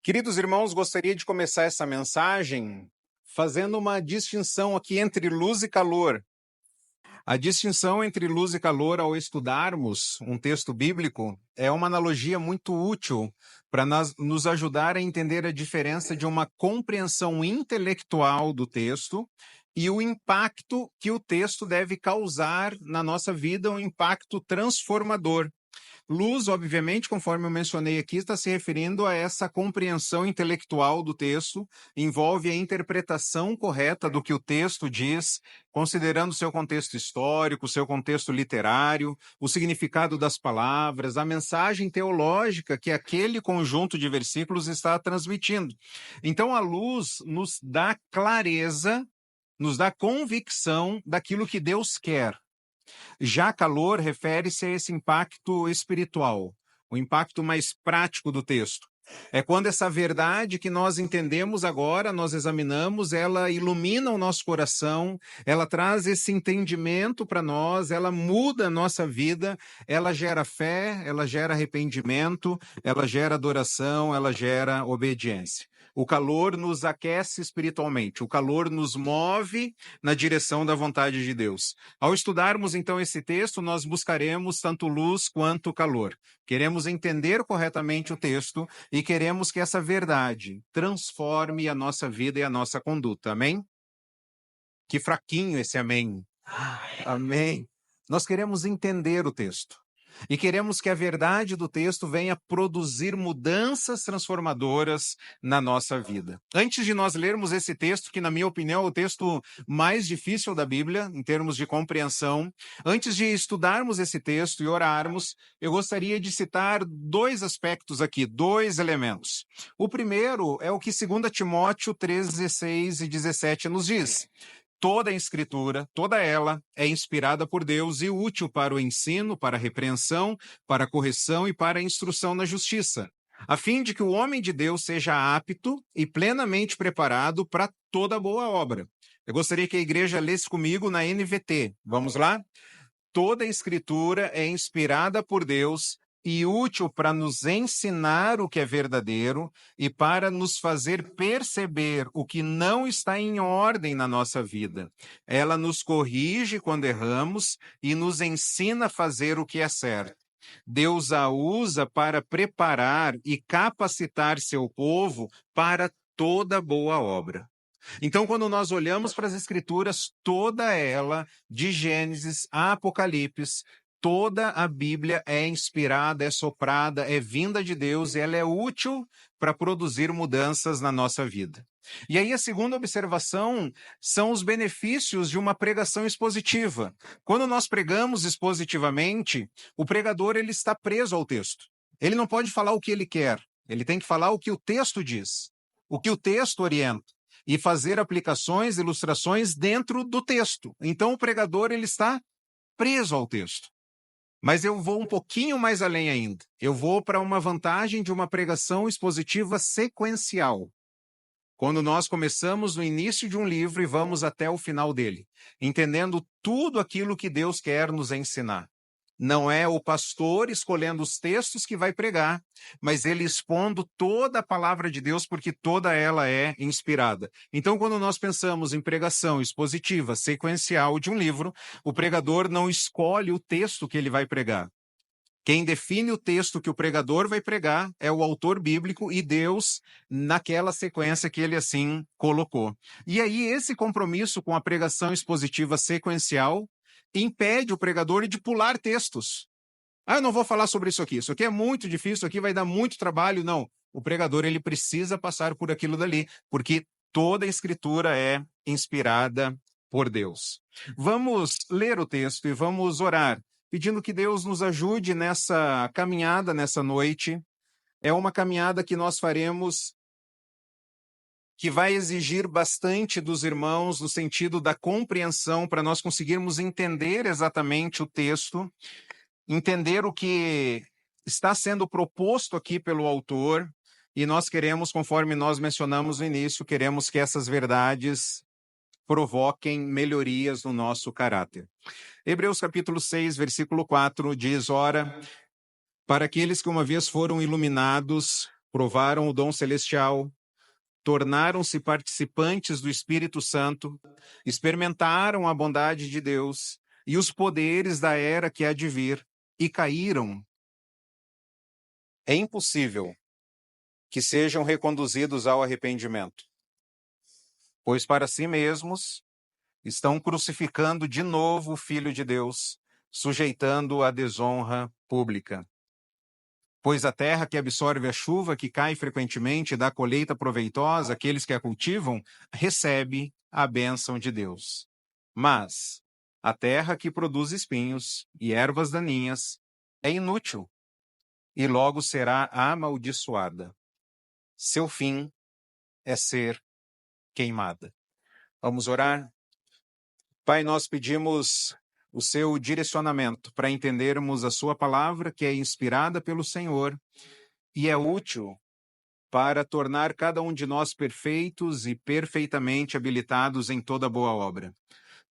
Queridos irmãos, gostaria de começar essa mensagem fazendo uma distinção aqui entre luz e calor. A distinção entre luz e calor, ao estudarmos um texto bíblico, é uma analogia muito útil para nos ajudar a entender a diferença de uma compreensão intelectual do texto e o impacto que o texto deve causar na nossa vida, um impacto transformador. Luz, obviamente, conforme eu mencionei aqui, está se referindo a essa compreensão intelectual do texto, envolve a interpretação correta do que o texto diz, considerando seu contexto histórico, seu contexto literário, o significado das palavras, a mensagem teológica que aquele conjunto de versículos está transmitindo. Então, a luz nos dá clareza, nos dá convicção daquilo que Deus quer. Já calor refere-se a esse impacto espiritual, o impacto mais prático do texto. É quando essa verdade que nós entendemos agora, nós examinamos, ela ilumina o nosso coração, ela traz esse entendimento para nós, ela muda a nossa vida, ela gera fé, ela gera arrependimento, ela gera adoração, ela gera obediência. O calor nos aquece espiritualmente, o calor nos move na direção da vontade de Deus. Ao estudarmos, então, esse texto, nós buscaremos tanto luz quanto calor. Queremos entender corretamente o texto e queremos que essa verdade transforme a nossa vida e a nossa conduta. Amém? Que fraquinho esse amém. Amém. Nós queremos entender o texto. E queremos que a verdade do texto venha produzir mudanças transformadoras na nossa vida. Antes de nós lermos esse texto, que na minha opinião é o texto mais difícil da Bíblia, em termos de compreensão, antes de estudarmos esse texto e orarmos, eu gostaria de citar dois aspectos aqui, dois elementos. O primeiro é o que 2 Timóteo 3:16 e 17 nos diz. Toda a Escritura, toda ela, é inspirada por Deus e útil para o ensino, para a repreensão, para a correção e para a instrução na justiça, a fim de que o homem de Deus seja apto e plenamente preparado para toda boa obra. Eu gostaria que a igreja lesse comigo na NVT. Vamos lá? Toda a Escritura é inspirada por Deus e útil para nos ensinar o que é verdadeiro e para nos fazer perceber o que não está em ordem na nossa vida. Ela nos corrige quando erramos e nos ensina a fazer o que é certo. Deus a usa para preparar e capacitar seu povo para toda boa obra. Então, quando nós olhamos para as Escrituras, toda ela, de Gênesis a Apocalipse, toda a Bíblia é inspirada, é soprada, é vinda de Deus e ela é útil para produzir mudanças na nossa vida. E aí a segunda observação são os benefícios de uma pregação expositiva. Quando nós pregamos expositivamente, o pregador ele está preso ao texto. Ele não pode falar o que ele quer, ele tem que falar o que o texto diz, o que o texto orienta e fazer aplicações, ilustrações dentro do texto. Então o pregador ele está preso ao texto. Mas eu vou um pouquinho mais além ainda. Eu vou para uma vantagem de uma pregação expositiva sequencial. Quando nós começamos no início de um livro e vamos até o final dele, entendendo tudo aquilo que Deus quer nos ensinar. Não é o pastor escolhendo os textos que vai pregar, mas ele expondo toda a palavra de Deus, porque toda ela é inspirada. Então, quando nós pensamos em pregação expositiva, sequencial de um livro, o pregador não escolhe o texto que ele vai pregar. Quem define o texto que o pregador vai pregar é o autor bíblico e Deus naquela sequência que ele assim colocou. E aí, esse compromisso com a pregação expositiva sequencial impede o pregador de pular textos. Eu não vou falar sobre isso aqui é muito difícil, isso aqui vai dar muito trabalho. Não, o pregador ele precisa passar por aquilo dali, porque toda a Escritura é inspirada por Deus. Vamos ler o texto e vamos orar, pedindo que Deus nos ajude nessa caminhada, nessa noite. É uma caminhada que nós faremos que vai exigir bastante dos irmãos no sentido da compreensão para nós conseguirmos entender exatamente o texto, entender o que está sendo proposto aqui pelo autor, e nós queremos, conforme nós mencionamos no início, queremos que essas verdades provoquem melhorias no nosso caráter. Hebreus capítulo 6, versículo 4 diz: ora, para aqueles que uma vez foram iluminados provaram o dom celestial, tornaram-se participantes do Espírito Santo, experimentaram a bondade de Deus e os poderes da era que há de vir e caíram. É impossível que sejam reconduzidos ao arrependimento, pois para si mesmos estão crucificando de novo o Filho de Deus, sujeitando-o à desonra pública. Pois a terra que absorve a chuva, que cai frequentemente e dá colheita proveitosa àqueles que a cultivam, recebe a bênção de Deus. Mas a terra que produz espinhos e ervas daninhas é inútil e logo será amaldiçoada. Seu fim é ser queimada. Vamos orar? Pai, nós pedimos o seu direcionamento para entendermos a sua palavra, que é inspirada pelo Senhor e é útil para tornar cada um de nós perfeitos e perfeitamente habilitados em toda boa obra.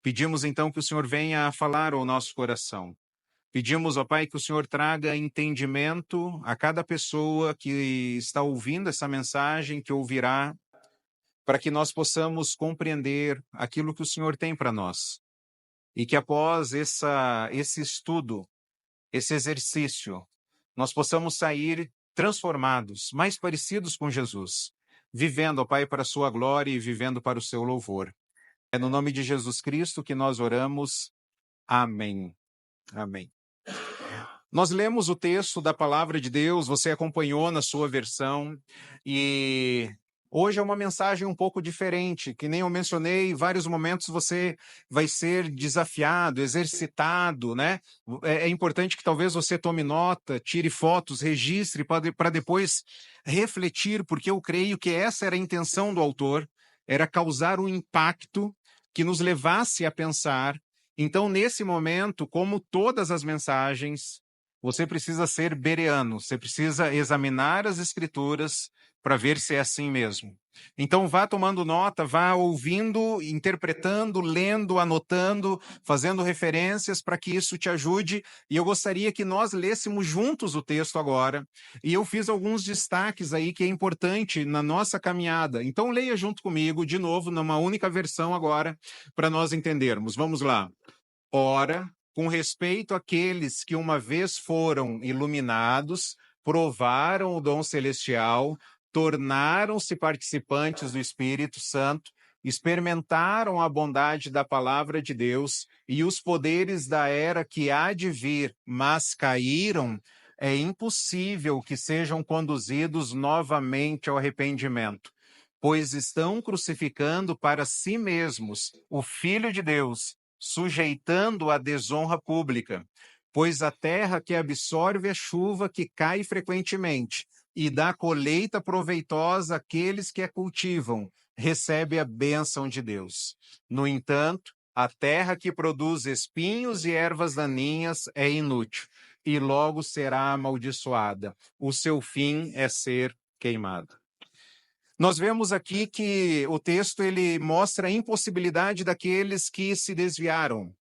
Pedimos então que o Senhor venha a falar ao nosso coração. Pedimos, ó Pai, que o Senhor traga entendimento a cada pessoa que está ouvindo essa mensagem, que ouvirá, para que nós possamos compreender aquilo que o Senhor tem para nós. E que após esse estudo, esse exercício, nós possamos sair transformados, mais parecidos com Jesus, vivendo, ó Pai, para a sua glória e vivendo para o seu louvor. É no nome de Jesus Cristo que nós oramos. Amém. Amém. Nós lemos o texto da palavra de Deus, você acompanhou na sua versão, e hoje é uma mensagem um pouco diferente, que nem eu mencionei, em vários momentos você vai ser desafiado, exercitado, né? É importante que talvez você tome nota, tire fotos, registre para depois refletir, porque eu creio que essa era a intenção do autor, era causar um impacto que nos levasse a pensar. Então, nesse momento, como todas as mensagens, você precisa ser bereano, você precisa examinar as escrituras para ver se é assim mesmo. Então vá tomando nota, vá ouvindo, interpretando, lendo, anotando, fazendo referências para que isso te ajude. E eu gostaria que nós lêssemos juntos o texto agora. E eu fiz alguns destaques aí que é importante na nossa caminhada. Então leia junto comigo, de novo, numa única versão agora, para nós entendermos. Vamos lá. Ora, com respeito àqueles que uma vez foram iluminados, provaram o dom celestial, tornaram-se participantes do Espírito Santo, experimentaram a bondade da palavra de Deus e os poderes da era que há de vir, mas caíram, é impossível que sejam conduzidos novamente ao arrependimento, pois estão crucificando para si mesmos o Filho de Deus, sujeitando a desonra pública, pois a terra que absorve a chuva que cai frequentemente e dá colheita proveitosa àqueles que a cultivam, recebe a bênção de Deus. No entanto, a terra que produz espinhos e ervas daninhas é inútil, e logo será amaldiçoada. O seu fim é ser queimado. Nós vemos aqui que o texto ele mostra a impossibilidade daqueles que se desviaram.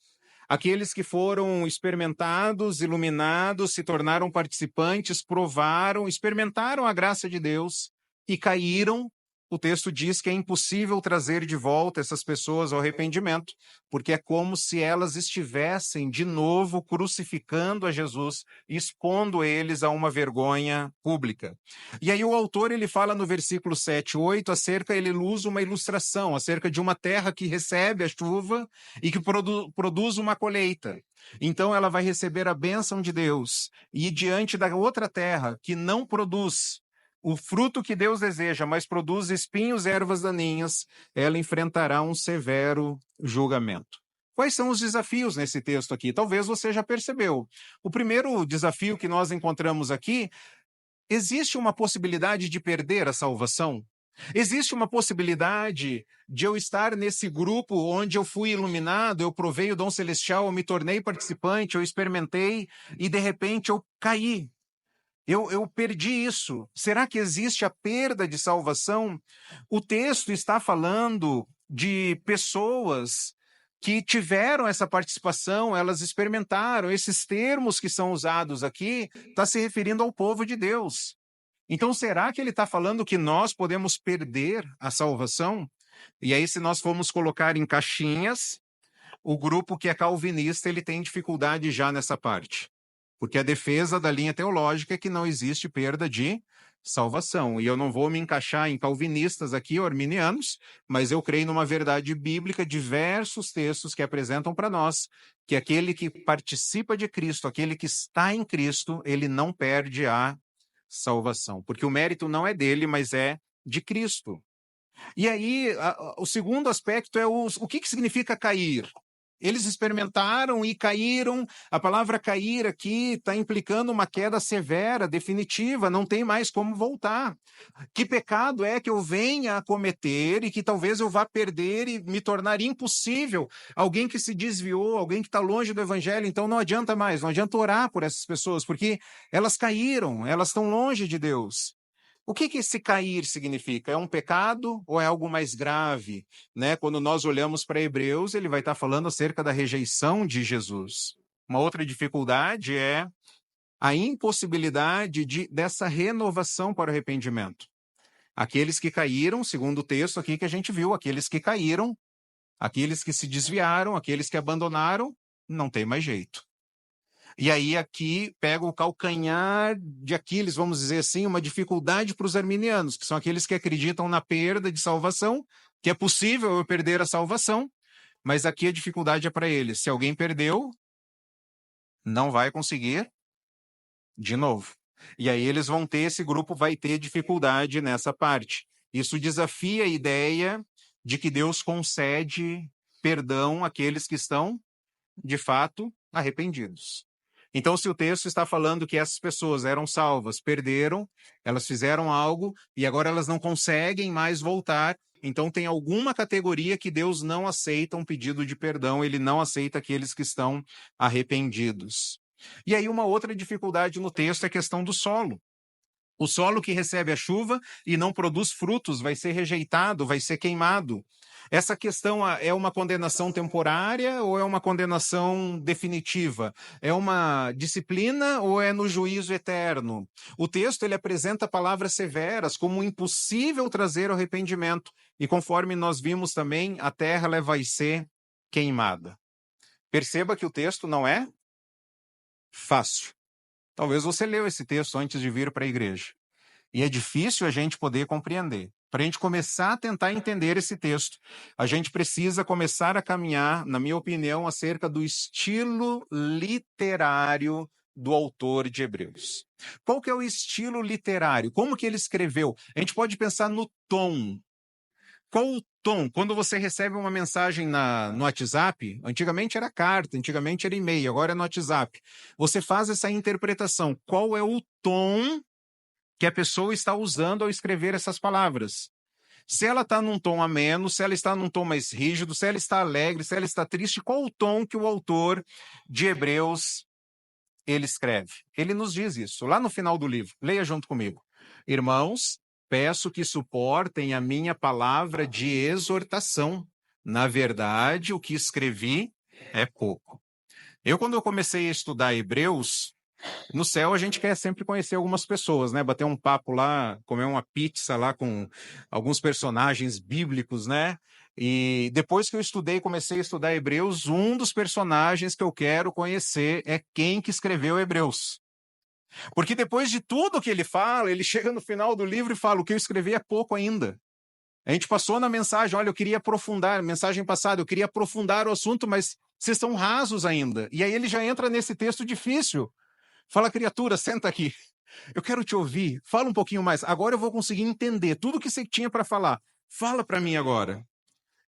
Aqueles que foram experimentados, iluminados, se tornaram participantes, provaram, experimentaram a graça de Deus e caíram. O texto diz que é impossível trazer de volta essas pessoas ao arrependimento, porque é como se elas estivessem de novo crucificando a Jesus, expondo eles a uma vergonha pública. E aí o autor ele fala no versículo 7 e 8 ele usa uma ilustração acerca de uma terra que recebe a chuva e que produz uma colheita. Então ela vai receber a bênção de Deus, e diante da outra terra que não produz o fruto que Deus deseja, mas produz espinhos e ervas daninhas, ela enfrentará um severo julgamento. Quais são os desafios nesse texto aqui? Talvez você já percebeu. O primeiro desafio que nós encontramos aqui: existe uma possibilidade de perder a salvação? Existe uma possibilidade de eu estar nesse grupo onde eu fui iluminado, eu provei o dom celestial, eu me tornei participante, eu experimentei e de repente eu caí. Eu perdi isso. Será que existe a perda de salvação? O texto está falando de pessoas que tiveram essa participação, elas experimentaram. Esses termos que são usados aqui, está se referindo ao povo de Deus. Então, será que ele está falando que nós podemos perder a salvação? E aí, se nós formos colocar em caixinhas, o grupo que é calvinista, ele tem dificuldade já nessa parte. Porque a defesa da linha teológica é que não existe perda de salvação. E eu não vou me encaixar em calvinistas aqui, ou arminianos, mas eu creio numa verdade bíblica, diversos textos que apresentam para nós que aquele que participa de Cristo, aquele que está em Cristo, ele não perde a salvação. Porque o mérito não é dele, mas é de Cristo. E aí, o segundo aspecto é o que significa cair? Eles experimentaram e caíram. A palavra cair aqui está implicando uma queda severa, definitiva, não tem mais como voltar. Que pecado é que eu venha a cometer e que talvez eu vá perder e me tornar impossível? Alguém que se desviou, alguém que está longe do evangelho, então não adianta mais, não adianta orar por essas pessoas, porque elas caíram, elas estão longe de Deus. O que esse cair significa? É um pecado ou é algo mais grave? Né? Quando nós olhamos para Hebreus, ele vai estar falando acerca da rejeição de Jesus. Uma outra dificuldade é a impossibilidade dessa renovação para o arrependimento. Aqueles que caíram, segundo o texto aqui que a gente viu, aqueles que caíram, aqueles que se desviaram, aqueles que abandonaram, não tem mais jeito. E aí aqui pega o calcanhar de Aquiles, vamos dizer assim, uma dificuldade para os arminianos, que são aqueles que acreditam na perda de salvação, que é possível eu perder a salvação, mas aqui a dificuldade é para eles. Se alguém perdeu, não vai conseguir de novo. E aí eles vão ter, esse grupo vai ter dificuldade nessa parte. Isso desafia a ideia de que Deus concede perdão àqueles que estão, de fato, arrependidos. Então, se o texto está falando que essas pessoas eram salvas, perderam, elas fizeram algo e agora elas não conseguem mais voltar, então tem alguma categoria que Deus não aceita um pedido de perdão, ele não aceita aqueles que estão arrependidos. E aí uma outra dificuldade no texto é a questão do solo. O solo que recebe a chuva e não produz frutos vai ser rejeitado, vai ser queimado. Essa questão é uma condenação temporária ou é uma condenação definitiva? É uma disciplina ou é no juízo eterno? O texto ele apresenta palavras severas como impossível trazer o arrependimento. E conforme nós vimos também, a terra ela vai ser queimada. Perceba que o texto não é fácil. Talvez você leu esse texto antes de vir para a igreja. E é difícil a gente poder compreender. Para a gente começar a tentar entender esse texto, a gente precisa começar a caminhar, na minha opinião, acerca do estilo literário do autor de Hebreus. Qual que é o estilo literário? Como que ele escreveu? A gente pode pensar no tom. Qual o tom? Quando você recebe uma mensagem no WhatsApp, antigamente era carta, antigamente era e-mail, agora é no WhatsApp. Você faz essa interpretação. Qual é o tom que a pessoa está usando ao escrever essas palavras? Se ela está num tom ameno, se ela está num tom mais rígido, se ela está alegre, se ela está triste, qual o tom que o autor de Hebreus ele escreve? Ele nos diz isso, lá no final do livro. Leia junto comigo. Irmãos, peço que suportem a minha palavra de exortação. Na verdade, o que escrevi é pouco. Quando eu comecei a estudar Hebreus, no céu a gente quer sempre conhecer algumas pessoas, né? Bater um papo lá, comer uma pizza lá com alguns personagens bíblicos, né? E depois que eu comecei a estudar Hebreus, um dos personagens que eu quero conhecer é quem que escreveu Hebreus. Porque depois de tudo que ele fala, ele chega no final do livro e fala: o que eu escrevi é pouco ainda. A gente passou na mensagem, olha, eu queria aprofundar, mensagem passada, eu queria aprofundar o assunto, mas vocês são rasos ainda. E aí ele já entra nesse texto difícil. Fala, criatura, senta aqui. Eu quero te ouvir. Fala um pouquinho mais. Agora eu vou conseguir entender tudo que você tinha para falar. Fala para mim agora.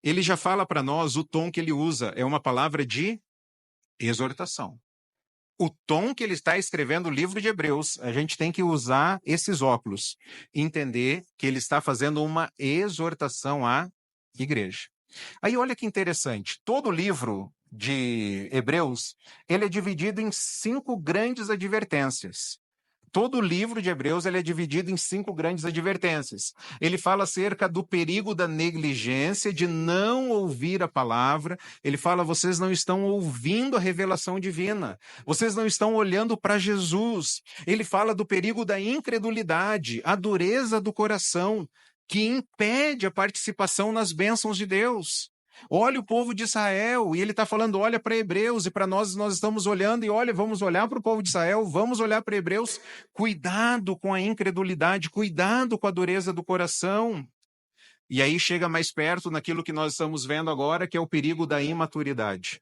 Ele já fala para nós o tom que ele usa. É uma palavra de exortação. O tom que ele está escrevendo o livro de Hebreus, a gente tem que usar esses óculos. Entender que ele está fazendo uma exortação à igreja. Aí olha que interessante. Todo o livro de Hebreus, ele é dividido em 5 grandes advertências. Todo o livro de Hebreus ele é dividido em 5 grandes advertências. Ele fala acerca do perigo da negligência, de não ouvir a palavra. Ele fala, vocês não estão ouvindo a revelação divina. Vocês não estão olhando para Jesus. Ele fala do perigo da incredulidade, a dureza do coração, que impede a participação nas bênçãos de Deus. Olha o povo de Israel, e ele está falando, olha para Hebreus, e para nós estamos olhando, e olha, vamos olhar para o povo de Israel, vamos olhar para Hebreus, cuidado com a incredulidade, cuidado com a dureza do coração. E aí chega mais perto naquilo que nós estamos vendo agora, que é o perigo da imaturidade.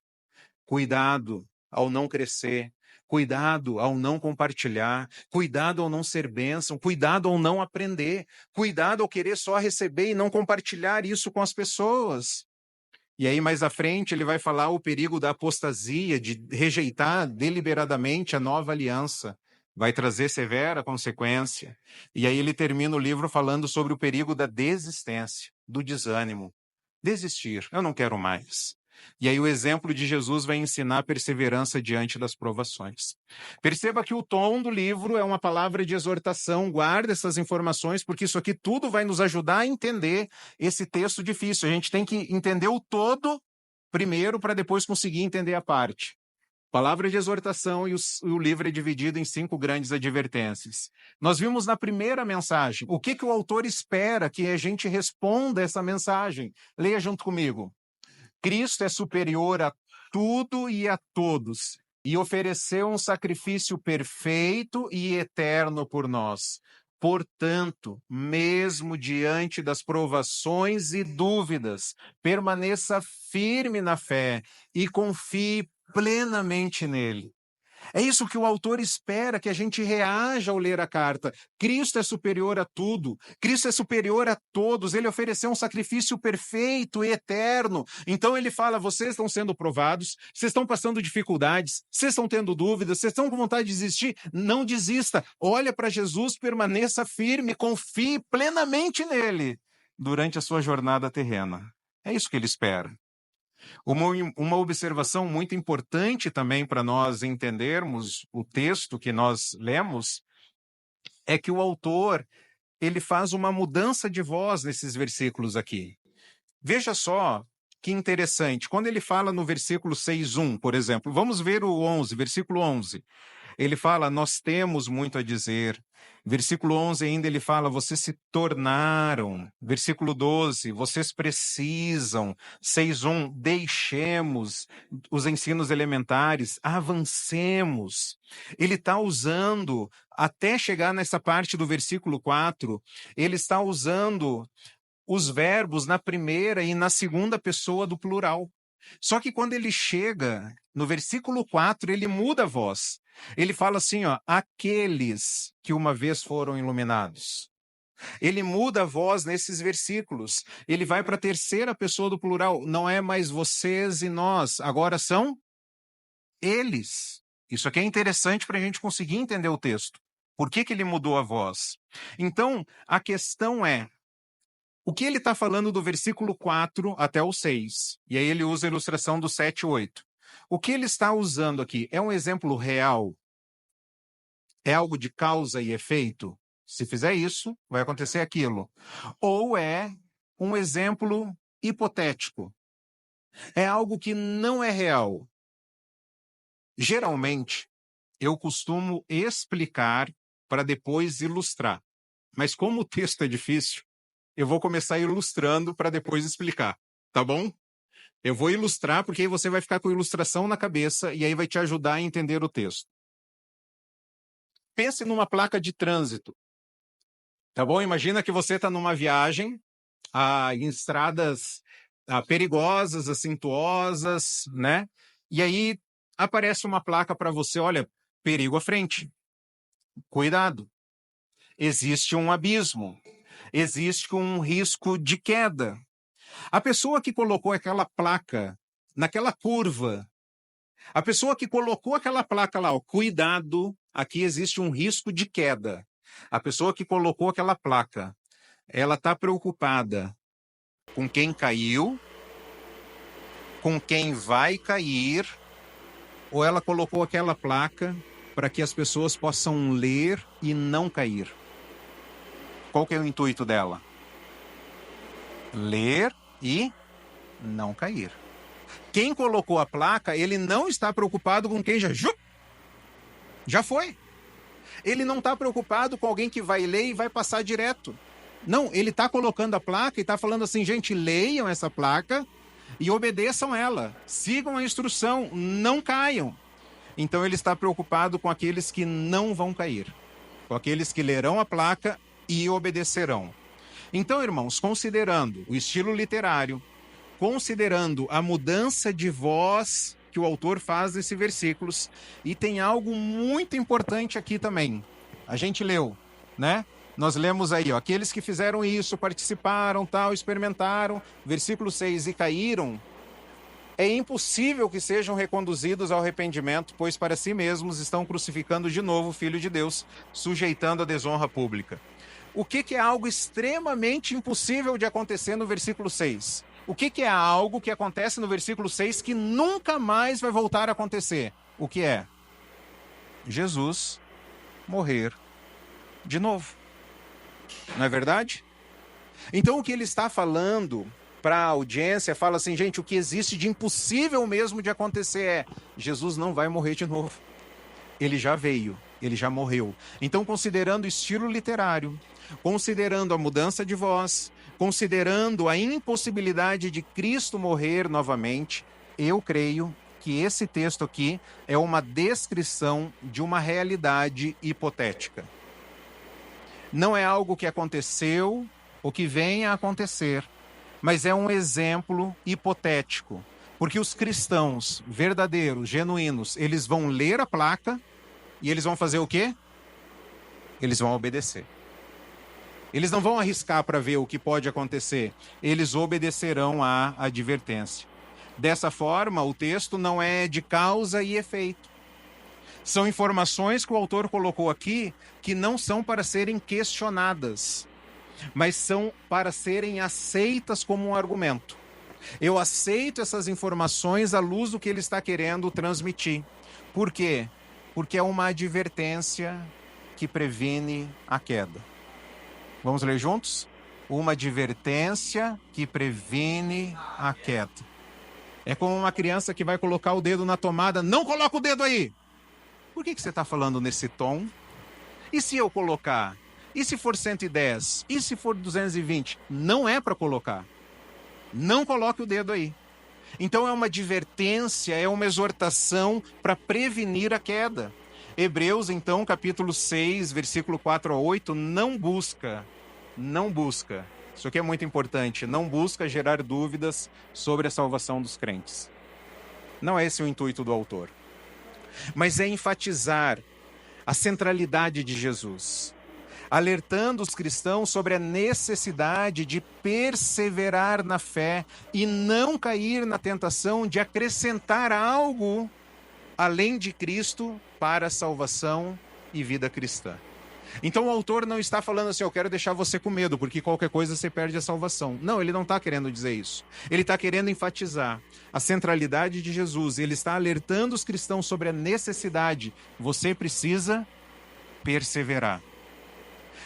Cuidado ao não crescer, cuidado ao não compartilhar, cuidado ao não ser bênção, cuidado ao não aprender, cuidado ao querer só receber e não compartilhar isso com as pessoas. E aí, mais à frente, ele vai falar o perigo da apostasia, de rejeitar deliberadamente a nova aliança. Vai trazer severa consequência. E aí ele termina o livro falando sobre o perigo da desistência, do desânimo. Desistir, eu não quero mais. E aí o exemplo de Jesus vai ensinar perseverança diante das provações. Perceba que o tom do livro é uma palavra de exortação. Guarda essas informações, porque isso aqui tudo vai nos ajudar a entender esse texto difícil. A gente tem que entender o todo primeiro para depois conseguir entender a parte. Palavra de exortação e o livro é dividido em 5 grandes advertências. Nós vimos na primeira mensagem o que o autor espera que a gente responda essa mensagem. Leia junto comigo. Cristo é superior a tudo e a todos, e ofereceu um sacrifício perfeito e eterno por nós. Portanto, mesmo diante das provações e dúvidas, permaneça firme na fé e confie plenamente nele. É isso que o autor espera, que a gente reaja ao ler a carta. Cristo é superior a tudo, Cristo é superior a todos, ele ofereceu um sacrifício perfeito e eterno. Então ele fala, vocês estão sendo provados, vocês estão passando dificuldades, vocês estão tendo dúvidas, vocês estão com vontade de desistir, não desista. Olha para Jesus, permaneça firme, confie plenamente nele durante a sua jornada terrena. É isso que ele espera. Uma observação muito importante também para nós entendermos o texto que nós lemos é que o autor ele faz uma mudança de voz nesses versículos aqui. Veja só que interessante. Quando ele fala no versículo 6:1, por exemplo, vamos ver o 11, versículo 11. Ele fala, nós temos muito a dizer. Versículo 11 ainda ele fala, vocês se tornaram. Versículo 12, vocês precisam. 6:1, deixemos os ensinos elementares, avancemos. Ele está usando, até chegar nessa parte do versículo 4, ele está usando os verbos na primeira e na segunda pessoa do plural. Só que quando ele chega no versículo 4, ele muda a voz. Ele fala assim, ó, aqueles que uma vez foram iluminados. Ele muda a voz nesses versículos. Ele vai para a terceira pessoa do plural. Não é mais vocês e nós, agora são eles. Isso aqui é interessante para a gente conseguir entender o texto. Por que ele mudou a voz? Então, a questão é, o que ele está falando do versículo 4 até o 6? E aí ele usa a ilustração do 7 e 8. O que ele está usando aqui é um exemplo real? É algo de causa e efeito? Se fizer isso, vai acontecer aquilo. Ou é um exemplo hipotético? É algo que não é real? Geralmente, eu costumo explicar para depois ilustrar. Mas como o texto é difícil, eu vou começar ilustrando para depois explicar, tá bom? Eu vou ilustrar, porque aí você vai ficar com a ilustração na cabeça e aí vai te ajudar a entender o texto. Pense numa placa de trânsito, tá bom? Imagina que você está numa viagem em estradas perigosas, acintuosas, né? E aí aparece uma placa para você, olha, perigo à frente. Cuidado. Existe um abismo. Existe um risco de queda. A pessoa que colocou aquela placa naquela curva, a pessoa que colocou aquela placa lá, ó, cuidado, aqui existe um risco de queda. A pessoa que colocou aquela placa, ela está preocupada com quem caiu, com quem vai cair, ou ela colocou aquela placa para que as pessoas possam ler e não cair. Qual que é o intuito dela? Ler e não cair. Quem colocou a placa, ele não está preocupado com quem já foi. Ele não está preocupado com alguém que vai ler e vai passar direto. Não, ele está colocando a placa e está falando assim, gente, leiam essa placa e obedeçam ela. Sigam a instrução, não caiam. Então ele está preocupado com aqueles que não vão cair. Com aqueles que lerão a placa e obedecerão. Então, irmãos, considerando o estilo literário, considerando a mudança de voz que o autor faz nesses versículos, e tem algo muito importante aqui também. A gente leu, né? Nós lemos aí, ó, aqueles que fizeram isso, participaram, tal, experimentaram, versículo 6, e caíram, é impossível que sejam reconduzidos ao arrependimento, pois para si mesmos estão crucificando de novo o Filho de Deus, sujeitando a desonra pública. O que é algo extremamente impossível de acontecer no versículo 6? O que é algo que acontece no versículo 6 que nunca mais vai voltar a acontecer? O que é? Jesus morrer de novo. Não é verdade? Então o que ele está falando para a audiência, fala assim, gente, o que existe de impossível mesmo de acontecer é Jesus não vai morrer de novo. Ele já veio, ele já morreu. Então, considerando o estilo literário, considerando a mudança de voz, considerando a impossibilidade de Cristo morrer novamente, eu creio que esse texto aqui é uma descrição de uma realidade hipotética. Não é algo que aconteceu ou que venha a acontecer, mas é um exemplo hipotético. Porque os cristãos verdadeiros, genuínos, eles vão ler a placa e eles vão fazer o quê? Eles vão obedecer. Eles não vão arriscar para ver o que pode acontecer. Eles obedecerão à advertência. Dessa forma, o texto não é de causa e efeito. São informações que o autor colocou aqui que não são para serem questionadas, mas são para serem aceitas como um argumento. Eu aceito essas informações à luz do que ele está querendo transmitir. Por quê? Porque é uma advertência que previne a queda. Vamos ler juntos? Uma advertência que previne a queda. É como uma criança que vai colocar o dedo na tomada. Não coloca o dedo aí! Por que você está falando nesse tom? E se eu colocar? E se for 110? E se for 220? Não é para colocar. Não coloque o dedo aí. Então é uma advertência, é uma exortação para prevenir a queda. Hebreus, então, capítulo 6, versículo 4 a 8, não busca, isso aqui é muito importante, não busca gerar dúvidas sobre a salvação dos crentes. Não é esse o intuito do autor. Mas é enfatizar a centralidade de Jesus, alertando os cristãos sobre a necessidade de perseverar na fé e não cair na tentação de acrescentar algo além de Cristo para a salvação e vida cristã. Então o autor não está falando assim, eu quero deixar você com medo, porque qualquer coisa você perde a salvação. Não, ele não está querendo dizer isso. Ele está querendo enfatizar a centralidade de Jesus. Ele está alertando os cristãos sobre a necessidade. Você precisa perseverar.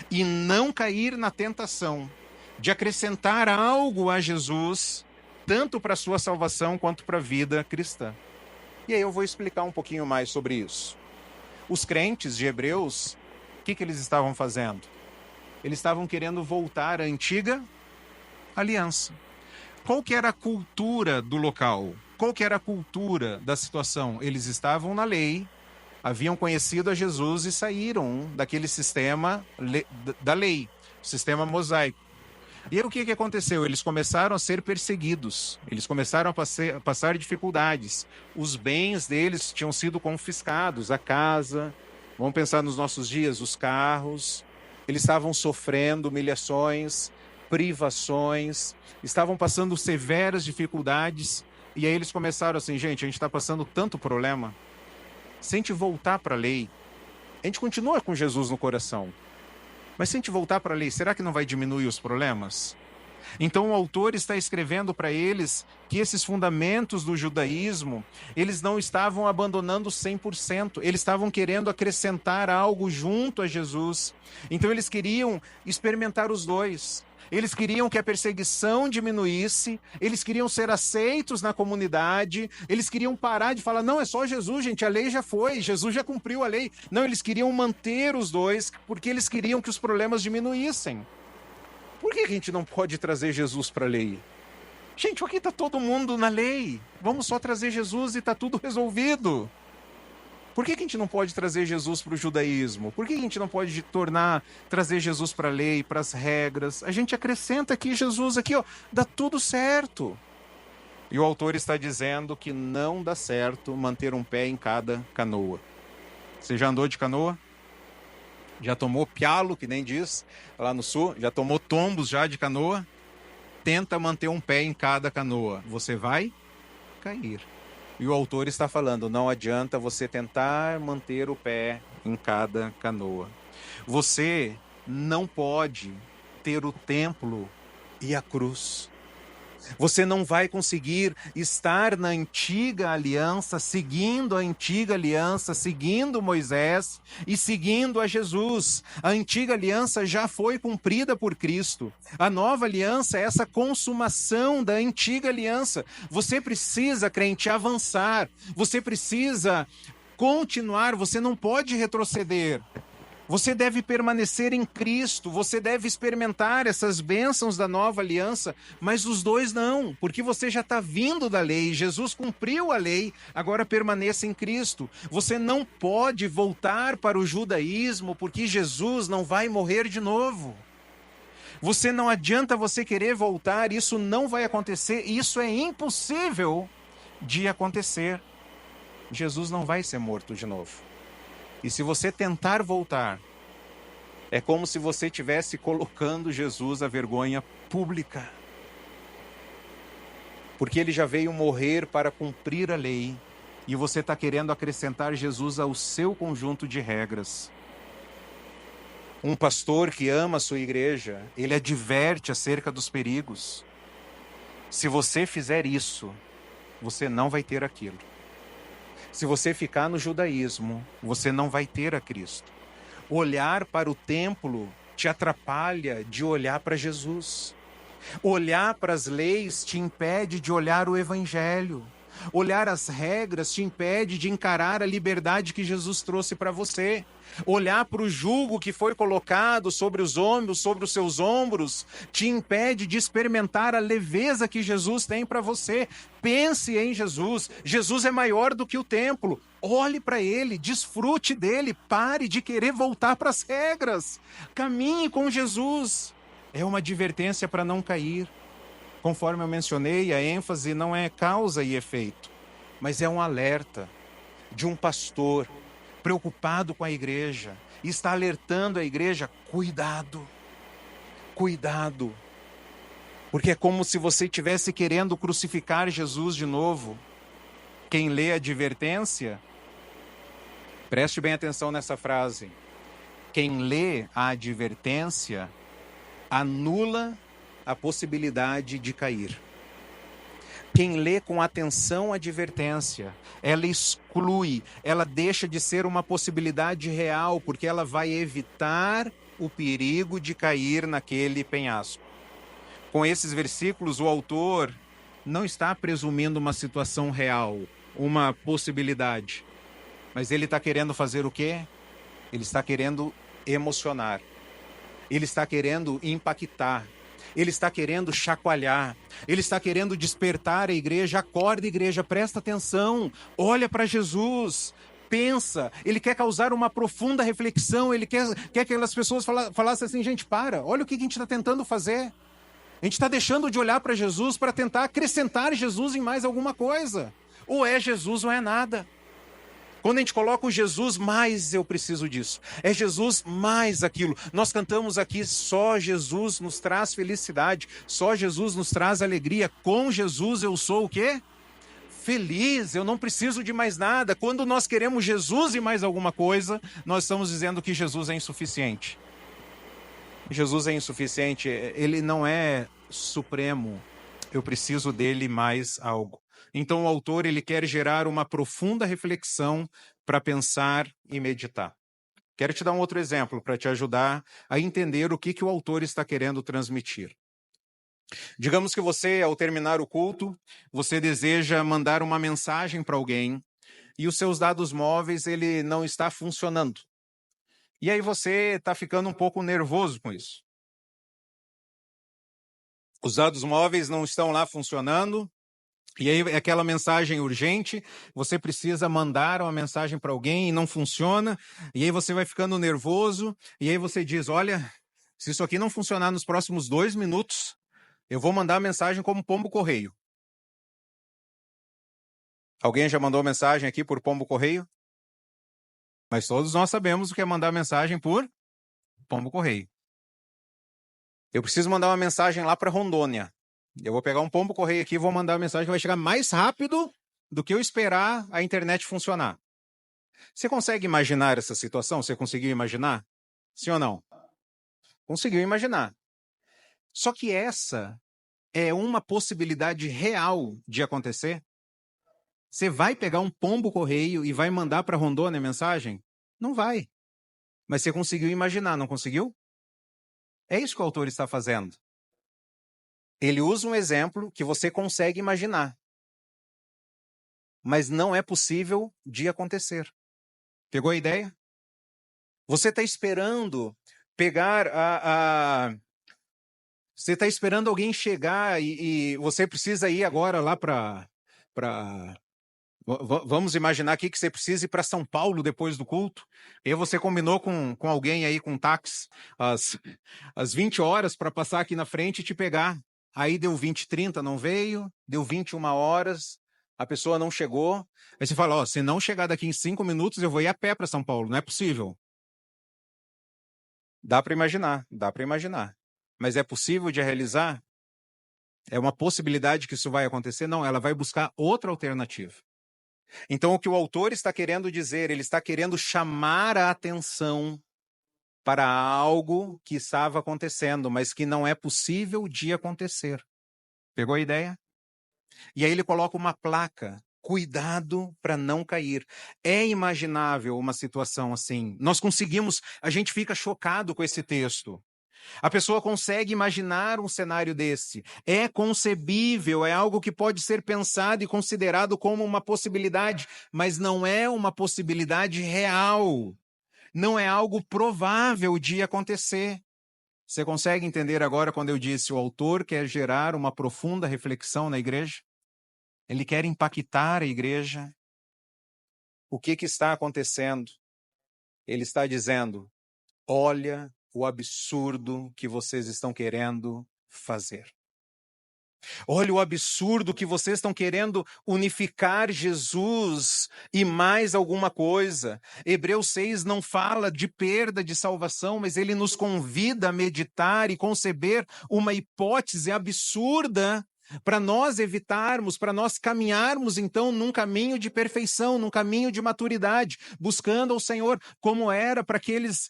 E não cair na tentação de acrescentar algo a Jesus, tanto para a sua salvação quanto para a vida cristã. E aí eu vou explicar um pouquinho mais sobre isso. Os crentes de Hebreus, o que eles estavam fazendo? Eles estavam querendo voltar à antiga aliança. Qual que era a cultura do local? Qual que era a cultura da situação? Eles estavam na lei, haviam conhecido a Jesus e saíram daquele sistema da lei, o sistema mosaico. E aí o que aconteceu? Eles começaram a ser perseguidos, eles começaram a passar dificuldades. Os bens deles tinham sido confiscados, a casa, vamos pensar nos nossos dias, os carros. Eles estavam sofrendo humilhações, privações, estavam passando severas dificuldades. E aí eles começaram assim, gente, a gente está passando tanto problema. Se a gente voltar para a lei, a gente continua com Jesus no coração. Mas se a gente voltar para a lei, será que não vai diminuir os problemas? Então o autor está escrevendo para eles que esses fundamentos do judaísmo, eles não estavam abandonando 100%, eles estavam querendo acrescentar algo junto a Jesus. Então eles queriam experimentar os dois. Eles queriam que a perseguição diminuísse, eles queriam ser aceitos na comunidade, eles queriam parar de falar, não, é só Jesus, gente, a lei já foi, Jesus já cumpriu a lei. Não, eles queriam manter os dois, porque eles queriam que os problemas diminuíssem. Por que a gente não pode trazer Jesus para a lei? Gente, aqui está todo mundo na lei. Vamos só trazer Jesus e está tudo resolvido. Por que a gente não pode trazer Jesus para o judaísmo? Por que a gente não pode trazer Jesus para a lei, para as regras? A gente acrescenta aqui Jesus, aqui, ó, dá tudo certo. E o autor está dizendo que não dá certo manter um pé em cada canoa. Você já andou de canoa? Já tomou pialo, que nem diz lá no sul? Já tomou tombos já de canoa? Tenta manter um pé em cada canoa. Você vai cair. E o autor está falando, não adianta você tentar manter o pé em cada canoa. Você não pode ter o templo e a cruz. Você não vai conseguir estar na antiga aliança, seguindo a antiga aliança, seguindo Moisés e seguindo a Jesus. A antiga aliança já foi cumprida por Cristo. A nova aliança é essa consumação da antiga aliança. Você precisa, crente, avançar. Você precisa continuar, você não pode retroceder. Você deve permanecer em Cristo, você deve experimentar essas bênçãos da nova aliança, mas os dois não, porque você já está vindo da lei, Jesus cumpriu a lei, agora permaneça em Cristo. Você não pode voltar para o judaísmo, porque Jesus não vai morrer de novo. Você não adianta você querer voltar, isso não vai acontecer, isso é impossível de acontecer. Jesus não vai ser morto de novo. E se você tentar voltar, é como se você estivesse colocando Jesus à vergonha pública. Porque ele já veio morrer para cumprir a lei, e você está querendo acrescentar Jesus ao seu conjunto de regras. Um pastor que ama a sua igreja, ele adverte acerca dos perigos. Se você fizer isso, você não vai ter aquilo. Se você ficar no judaísmo, você não vai ter a Cristo. Olhar para o templo te atrapalha de olhar para Jesus. Olhar para as leis te impede de olhar o Evangelho. Olhar as regras te impede de encarar a liberdade que Jesus trouxe para você. Olhar para o jugo que foi colocado sobre os ombros, sobre os seus ombros, te impede de experimentar a leveza que Jesus tem para você. Pense em Jesus. Jesus é maior do que o templo. Olhe para ele, desfrute dele, pare de querer voltar para as regras. Caminhe com Jesus. É uma advertência para não cair. Conforme eu mencionei, a ênfase não é causa e efeito, mas é um alerta de um pastor preocupado com a igreja e está alertando a igreja, cuidado, cuidado, porque é como se você estivesse querendo crucificar Jesus de novo. Quem lê a advertência, preste bem atenção nessa frase, quem lê a advertência anula a possibilidade de cair. Quem lê com atenção a advertência, ela exclui, ela deixa de ser uma possibilidade real, porque ela vai evitar o perigo de cair naquele penhasco. Com esses versículos, o autor não está presumindo uma situação real, uma possibilidade, mas ele está querendo fazer o quê? Ele está querendo emocionar, ele está querendo impactar, ele está querendo chacoalhar, ele está querendo despertar a igreja. Acorda, igreja, presta atenção, olha para Jesus, pensa. Ele quer causar uma profunda reflexão, ele quer que aquelas pessoas falassem assim, gente, olha o que a gente está tentando fazer. A gente está deixando de olhar para Jesus para tentar acrescentar Jesus em mais alguma coisa. Ou é Jesus ou é nada. Quando a gente coloca o Jesus, mais eu preciso disso. É Jesus mais aquilo. Nós cantamos aqui, só Jesus nos traz felicidade. Só Jesus nos traz alegria. Com Jesus eu sou o quê? Feliz, eu não preciso de mais nada. Quando nós queremos Jesus e mais alguma coisa, nós estamos dizendo que Jesus é insuficiente. Jesus é insuficiente, ele não é supremo. Eu preciso dele mais algo. Então o autor ele quer gerar uma profunda reflexão para pensar e meditar. Quero te dar um outro exemplo para te ajudar a entender o que o autor está querendo transmitir. Digamos que você, ao terminar o culto, você deseja mandar uma mensagem para alguém e os seus dados móveis ele não está funcionando. E aí você está ficando um pouco nervoso com isso. Os dados móveis não estão lá funcionando, e aí aquela mensagem urgente, você precisa mandar uma mensagem para alguém e não funciona, e aí você vai ficando nervoso, e aí você diz, olha, se isso aqui não funcionar nos próximos 2 minutos, eu vou mandar a mensagem como pombo correio. Alguém já mandou mensagem aqui por pombo correio? Mas todos nós sabemos o que é mandar mensagem por pombo correio. Eu preciso mandar uma mensagem lá para Rondônia. Eu vou pegar um pombo correio aqui e vou mandar uma mensagem que vai chegar mais rápido do que eu esperar a internet funcionar. Você consegue imaginar essa situação? Você conseguiu imaginar? Sim ou não? Conseguiu imaginar. Só que essa é uma possibilidade real de acontecer? Você vai pegar um pombo correio e vai mandar para Rondônia a mensagem? Não vai. Mas você conseguiu imaginar, não conseguiu? É isso que o autor está fazendo. Ele usa um exemplo que você consegue imaginar, mas não é possível de acontecer. Pegou a ideia? Você está esperando pegar Você está esperando alguém chegar e você precisa ir agora lá para... Vamos imaginar aqui que você precisa ir para São Paulo depois do culto. E você combinou com alguém aí, com um táxi, às 20 horas para passar aqui na frente e te pegar. Aí deu 20h30, não veio. Deu 21 horas, a pessoa não chegou. Aí você fala, se não chegar daqui em 5 minutos, eu vou ir a pé para São Paulo. Não é possível. Dá para imaginar, dá para imaginar. Mas é possível de realizar? É uma possibilidade que isso vai acontecer? Não, ela vai buscar outra alternativa. Então, o que o autor está querendo dizer, ele está querendo chamar a atenção para algo que estava acontecendo, mas que não é possível de acontecer. Pegou a ideia? E aí ele coloca uma placa, cuidado para não cair. É imaginável uma situação assim. A gente fica chocado com esse texto. A pessoa consegue imaginar um cenário desse. É concebível, é algo que pode ser pensado e considerado como uma possibilidade, mas não é uma possibilidade real. Não é algo provável de acontecer. Você consegue entender agora quando eu disse o autor quer gerar uma profunda reflexão na igreja? Ele quer impactar a igreja. O que está acontecendo? Ele está dizendo, olha o absurdo que vocês estão querendo fazer. Olha o absurdo que vocês estão querendo unificar Jesus e mais alguma coisa. Hebreus 6 não fala de perda de salvação, mas ele nos convida a meditar e conceber uma hipótese absurda para nós evitarmos, para nós caminharmos então num caminho de perfeição, num caminho de maturidade, buscando ao Senhor, como era para aqueles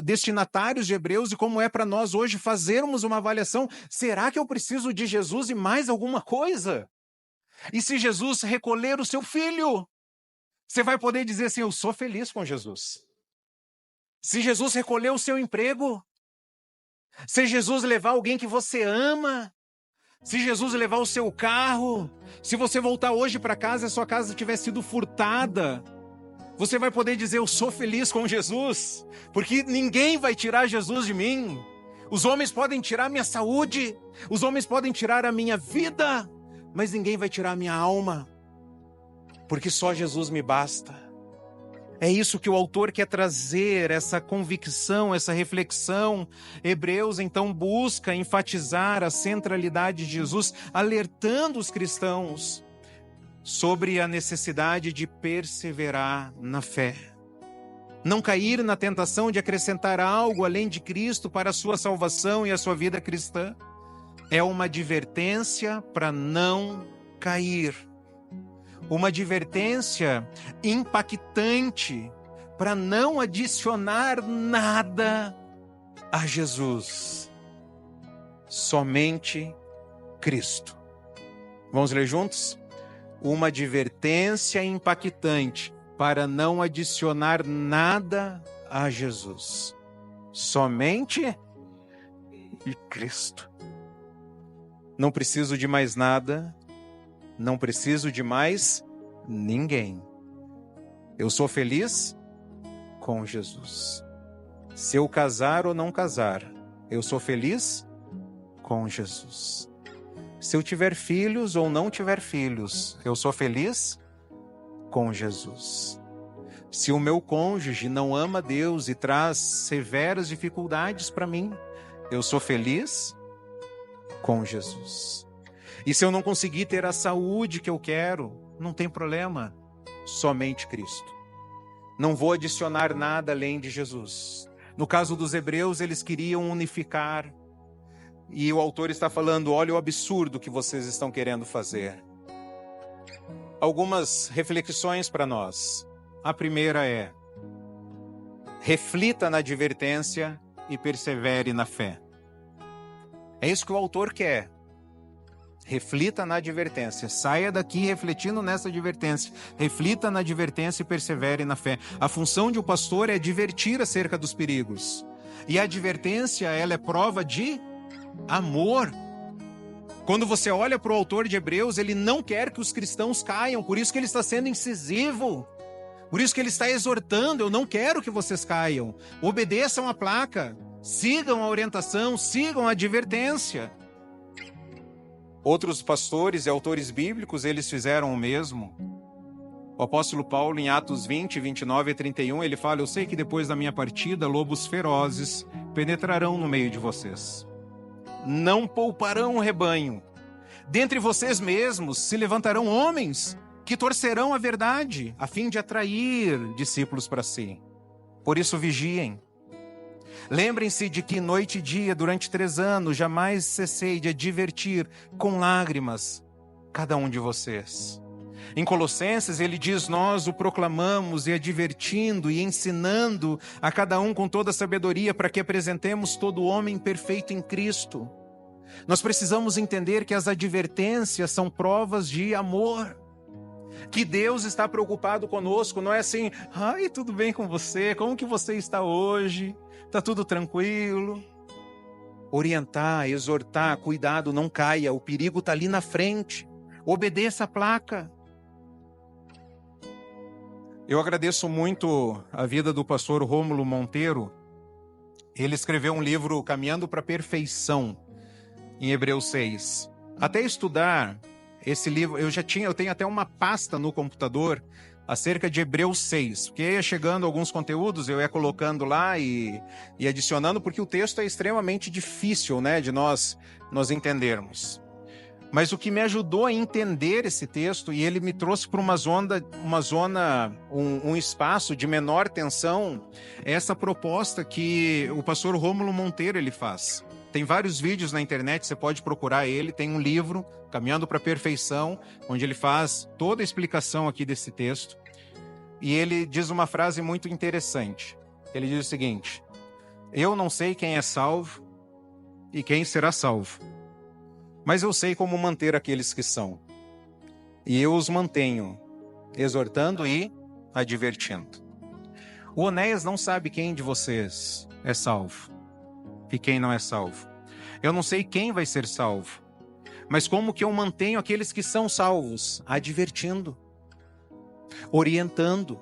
destinatários de Hebreus e como é para nós hoje fazermos uma avaliação. Será que eu preciso de Jesus e mais alguma coisa? E se Jesus recolher o seu filho, você vai poder dizer assim, eu sou feliz com Jesus. Se Jesus recolher o seu emprego, se Jesus levar alguém que você ama, se Jesus levar o seu carro, se você voltar hoje para casa e a sua casa tiver sido furtada, você vai poder dizer, eu sou feliz com Jesus, porque ninguém vai tirar Jesus de mim. Os homens podem tirar a minha saúde, os homens podem tirar a minha vida, mas ninguém vai tirar a minha alma, porque só Jesus me basta. É isso que o autor quer trazer, essa convicção, essa reflexão. Hebreus, então, busca enfatizar a centralidade de Jesus, alertando os cristãos sobre a necessidade de perseverar na fé. Não cair na tentação de acrescentar algo além de Cristo para a sua salvação e a sua vida cristã. É uma advertência para não cair. Uma advertência impactante para não adicionar nada a Jesus. Somente Cristo. Vamos ler juntos? Uma advertência impactante para não adicionar nada a Jesus. Somente Cristo. Não preciso de mais nada, não preciso de mais ninguém. Eu sou feliz com Jesus. Se eu casar ou não casar, eu sou feliz com Jesus. Se eu tiver filhos ou não tiver filhos, eu sou feliz com Jesus. Se o meu cônjuge não ama Deus e traz severas dificuldades para mim, eu sou feliz com Jesus. E se eu não conseguir ter a saúde que eu quero, não tem problema, somente Cristo. Não vou adicionar nada além de Jesus. No caso dos hebreus, eles queriam unificar. E o autor está falando, olha o absurdo que vocês estão querendo fazer. Algumas reflexões para nós. A primeira é, reflita na advertência e persevere na fé. É isso que o autor quer. Reflita na advertência. Saia daqui refletindo nessa advertência. Reflita na advertência e persevere na fé. A função de um pastor é advertir acerca dos perigos. E a advertência, ela é prova de amor. Quando você olha para o autor de Hebreus, ele não quer que os cristãos caiam. Por isso que ele está sendo incisivo. Por isso que ele está exortando. Eu não quero que vocês caiam. Obedeçam a placa. Sigam a orientação. Sigam a advertência. Outros pastores e autores bíblicos, eles fizeram o mesmo. O apóstolo Paulo, em Atos 20, 29 e 31, ele fala, eu sei que depois da minha partida, lobos ferozes penetrarão no meio de vocês. Não pouparão o rebanho. Dentre vocês mesmos se levantarão homens que torcerão a verdade, a fim de atrair discípulos para si. Por isso vigiem. Lembrem-se de que noite e dia, durante 3 anos, jamais cessei de advertir com lágrimas cada um de vocês. Em Colossenses, ele diz, nós o proclamamos e advertindo e ensinando a cada um com toda a sabedoria para que apresentemos todo homem perfeito em Cristo. Nós precisamos entender que as advertências são provas de amor. Que Deus está preocupado conosco, não é assim, ai, tudo bem com você? Como que você está hoje? Está tudo tranquilo? Orientar, exortar, cuidado, não caia, o perigo está ali na frente. Obedeça a placa. Eu agradeço muito a vida do pastor Rômulo Monteiro. Ele escreveu um livro, Caminhando para a Perfeição, em Hebreus 6. Até estudar esse livro, eu tenho até uma pasta no computador acerca de Hebreus 6, porque ia chegando alguns conteúdos, eu ia colocando lá e adicionando, porque o texto é extremamente difícil, né, de nós entendermos. Mas o que me ajudou a entender esse texto, e ele me trouxe para um espaço de menor tensão, é essa proposta que o pastor Rômulo Monteiro ele faz. Tem vários vídeos na internet, você pode procurar ele, tem um livro, Caminhando para a Perfeição, onde ele faz toda a explicação aqui desse texto. E ele diz uma frase muito interessante. Ele diz o seguinte, eu não sei quem é salvo e quem será salvo, mas eu sei como manter aqueles que são. E eu os mantenho, exortando e advertindo. O Onéias não sabe quem de vocês é salvo e quem não é salvo. Eu não sei quem vai ser salvo, mas como que eu mantenho aqueles que são salvos? Advertindo, orientando,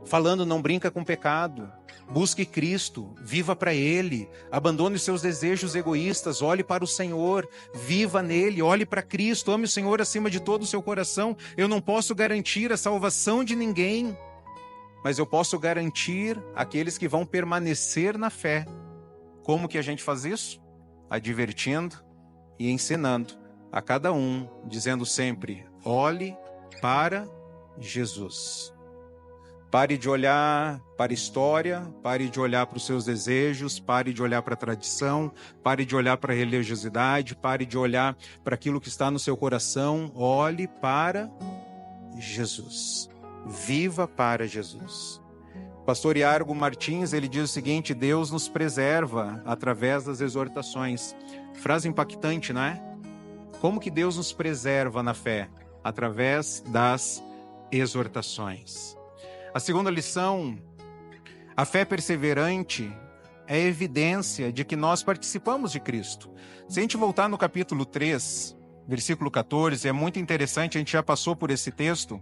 falando não brinca com pecado, busque Cristo, viva para Ele, abandone os seus desejos egoístas, olhe para o Senhor, viva nele, olhe para Cristo, ame o Senhor acima de todo o seu coração. Eu não posso garantir a salvação de ninguém, mas eu posso garantir aqueles que vão permanecer na fé. Como que a gente faz isso? Advertindo e ensinando a cada um, dizendo sempre, olhe para Jesus. Pare de olhar para a história, pare de olhar para os seus desejos, pare de olhar para a tradição, pare de olhar para a religiosidade, pare de olhar para aquilo que está no seu coração, olhe para Jesus. Viva para Jesus. Pastor Iargo Martins, ele diz o seguinte, Deus nos preserva através das exortações. Frase impactante, não é? Como que Deus nos preserva na fé? Através das exortações. A segunda lição, a fé perseverante é evidência de que nós participamos de Cristo. Se a gente voltar no capítulo 3, versículo 14, é muito interessante, a gente já passou por esse texto.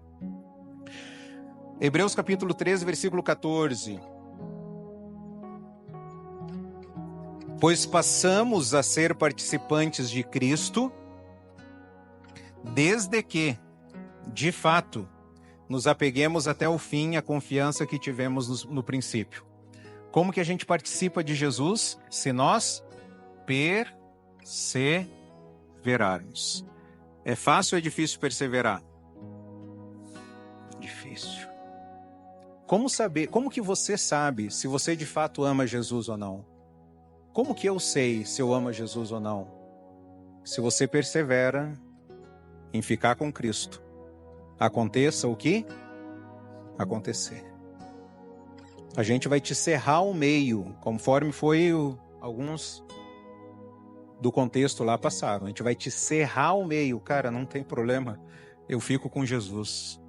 Hebreus capítulo 13, versículo 14. Pois passamos a ser participantes de Cristo, desde que, de fato, nos apeguemos até o fim à confiança que tivemos no princípio. Como que a gente participa de Jesus? Se nós perseverarmos. É fácil ou é difícil perseverar? Difícil. Como saber? Como que você sabe se você de fato ama Jesus ou não? Como que eu sei se eu amo Jesus ou não? Se você persevera em ficar com Cristo, aconteça o que acontecer. A gente vai te cerrar ao meio, conforme foi alguns do contexto lá passaram. A gente vai te cerrar ao meio. Cara, não tem problema, eu fico com Jesus.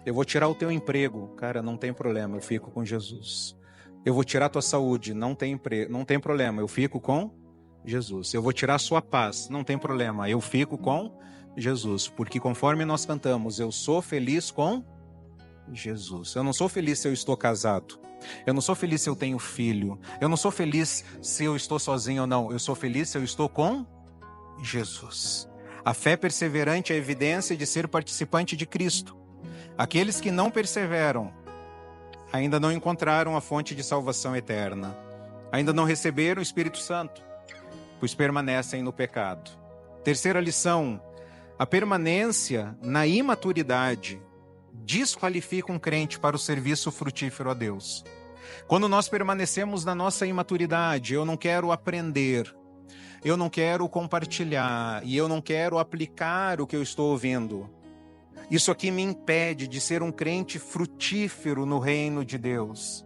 Eu vou tirar o teu emprego. Cara, não tem problema, eu fico com Jesus. Eu vou tirar a tua saúde. Não tem problema, eu fico com Jesus. Eu vou tirar a sua paz. Não tem problema, eu fico com Jesus. Porque conforme nós cantamos, eu sou feliz com Jesus. Eu não sou feliz se eu estou casado. Eu não sou feliz se eu tenho filho. Eu não sou feliz se eu estou sozinho ou não. Eu sou feliz se eu estou com Jesus. A fé perseverante é a evidência de ser participante de Cristo. Aqueles que não perseveram ainda não encontraram a fonte de salvação eterna. Ainda não receberam o Espírito Santo, pois permanecem no pecado. Terceira lição: a permanência na imaturidade desqualifica um crente para o serviço frutífero a Deus. Quando nós permanecemos na nossa imaturidade, eu não quero aprender, eu não quero compartilhar e eu não quero aplicar o que eu estou ouvindo. Isso aqui me impede de ser um crente frutífero no reino de Deus.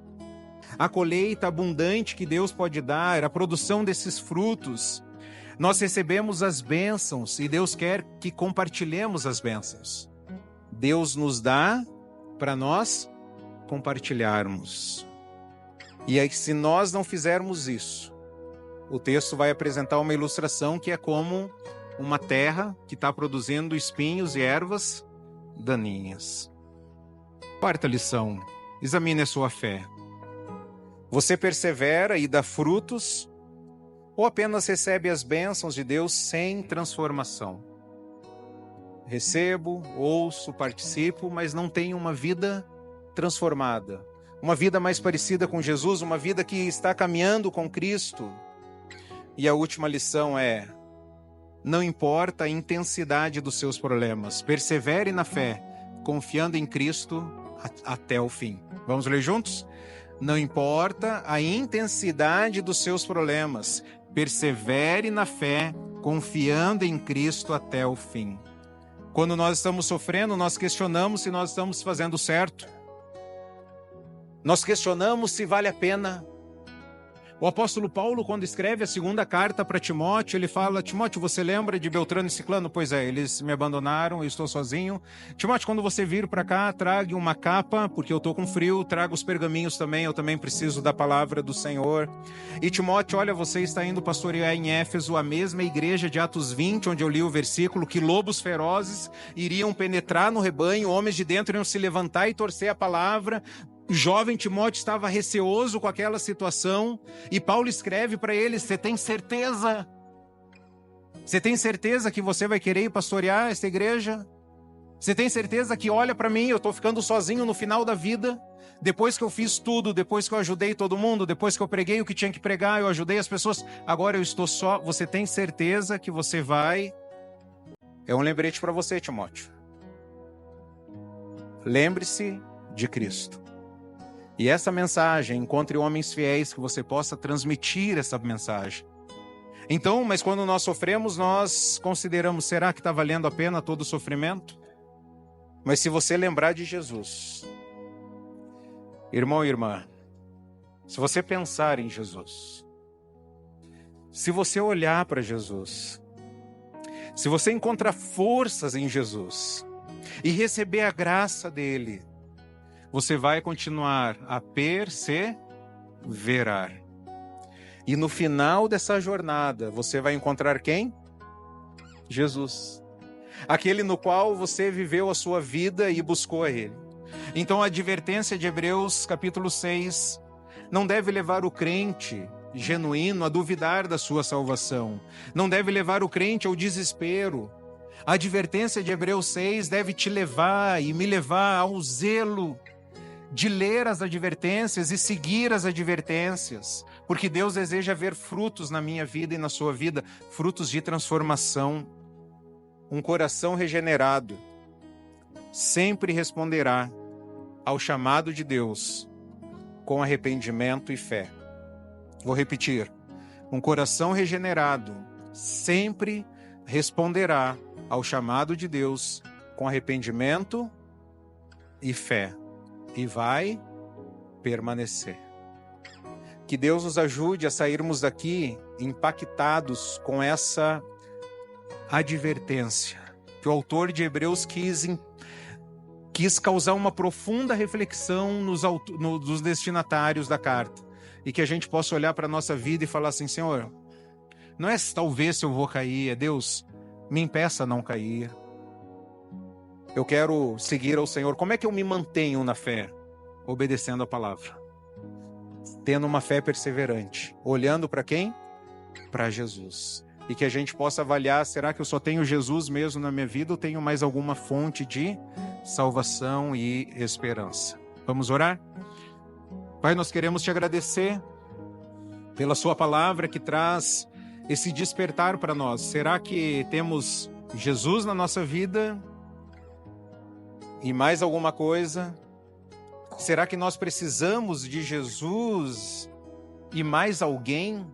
A colheita abundante que Deus pode dar, a produção desses frutos, nós recebemos as bênçãos e Deus quer que compartilhemos as bênçãos. Deus nos dá para nós compartilharmos. E aí, se nós não fizermos isso, o texto vai apresentar uma ilustração que é como uma terra que está produzindo espinhos e ervas daninhas. Quarta lição: examine a sua fé. Você persevera e dá frutos, ou apenas recebe as bênçãos de Deus sem transformação? Recebo, ouço, participo, mas não tenho uma vida transformada, uma vida mais parecida com Jesus, uma vida que está caminhando com Cristo. E a última lição é: não importa a intensidade dos seus problemas, persevere na fé, confiando em Cristo até o fim. Vamos ler juntos? Não importa a intensidade dos seus problemas, persevere na fé, confiando em Cristo até o fim. Quando nós estamos sofrendo, nós questionamos se nós estamos fazendo certo. Nós questionamos se vale a pena. O apóstolo Paulo, quando escreve a segunda carta para Timóteo, ele fala: Timóteo, você lembra de Beltrano e Ciclano? Pois é, eles me abandonaram, eu estou sozinho. Timóteo, quando você vir para cá, traga uma capa, porque eu estou com frio, traga os pergaminhos também, eu também preciso da palavra do Senhor. E Timóteo, olha, você está indo pastorear em Éfeso, a mesma igreja de Atos 20, onde eu li o versículo, que lobos ferozes iriam penetrar no rebanho, homens de dentro iriam se levantar e torcer a palavra. O jovem Timóteo estava receoso com aquela situação, e Paulo escreve para ele: você tem certeza? Você tem certeza que você vai querer ir pastorear esta igreja? Você tem certeza que, olha para mim, eu estou ficando sozinho no final da vida, depois que eu fiz tudo, depois que eu ajudei todo mundo, depois que eu preguei o que tinha que pregar, eu ajudei as pessoas, agora eu estou só. Você tem certeza que você vai? É um lembrete para você, Timóteo. Lembre-se de Cristo. E essa mensagem, encontre homens fiéis que você possa transmitir essa mensagem. Então, mas quando nós sofremos, nós consideramos: será que está valendo a pena todo o sofrimento? Mas se você lembrar de Jesus, irmão e irmã, se você pensar em Jesus, se você olhar para Jesus, Se você encontra forças em Jesus e receber a graça dele, você vai continuar a perseverar. E no final dessa jornada, você vai encontrar quem? Jesus. Aquele no qual você viveu a sua vida e buscou a ele. Então a advertência de Hebreus capítulo 6 não deve levar o crente genuíno a duvidar da sua salvação. Não deve levar o crente ao desespero. A advertência de Hebreus 6 deve te levar e me levar ao zelo de ler as advertências e seguir as advertências, porque Deus deseja ver frutos na minha vida e na sua vida, frutos de transformação. Um coração regenerado sempre responderá ao chamado de Deus com arrependimento e fé. Vou repetir. Um coração regenerado sempre responderá ao chamado de Deus com arrependimento e fé. E vai permanecer. Que Deus nos ajude a sairmos daqui impactados com essa advertência que o autor de Hebreus quis causar uma profunda reflexão nos destinatários da carta, e que a gente possa olhar para a nossa vida e falar assim: Senhor, não é talvez se eu vou cair, é Deus, me impeça a não cair. Eu quero seguir ao Senhor. Como é que eu me mantenho na fé? Obedecendo a palavra, tendo uma fé perseverante, olhando para quem? Para Jesus. E que a gente possa avaliar, será que eu só tenho Jesus mesmo na minha vida ou tenho mais alguma fonte de salvação e esperança? Vamos orar? Pai, nós queremos te agradecer pela sua palavra que traz esse despertar para nós. Será que temos Jesus na nossa vida e mais alguma coisa? Será que nós precisamos de Jesus e mais alguém?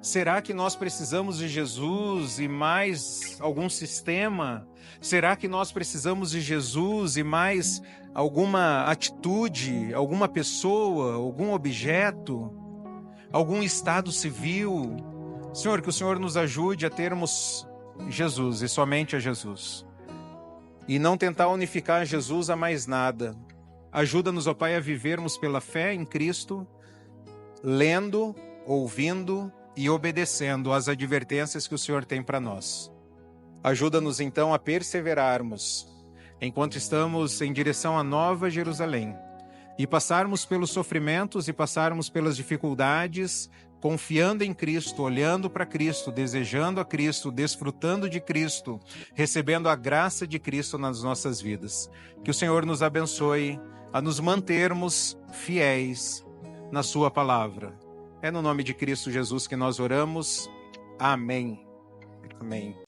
Será que nós precisamos de Jesus e mais algum sistema? Será que nós precisamos de Jesus e mais alguma atitude, alguma pessoa, algum objeto, algum estado civil? Senhor, que o Senhor nos ajude a termos Jesus e somente a Jesus. E não tentar unificar Jesus a mais nada. Ajuda-nos, ó Pai, a vivermos pela fé em Cristo, lendo, ouvindo e obedecendo às advertências que o Senhor tem para nós. Ajuda-nos então a perseverarmos enquanto estamos em direção à Nova Jerusalém e passarmos pelos sofrimentos e passarmos pelas dificuldades, confiando em Cristo, olhando para Cristo, desejando a Cristo, desfrutando de Cristo, recebendo a graça de Cristo nas nossas vidas. Que o Senhor nos abençoe a nos mantermos fiéis na sua palavra. É no nome de Cristo Jesus que nós oramos. Amém. Amém.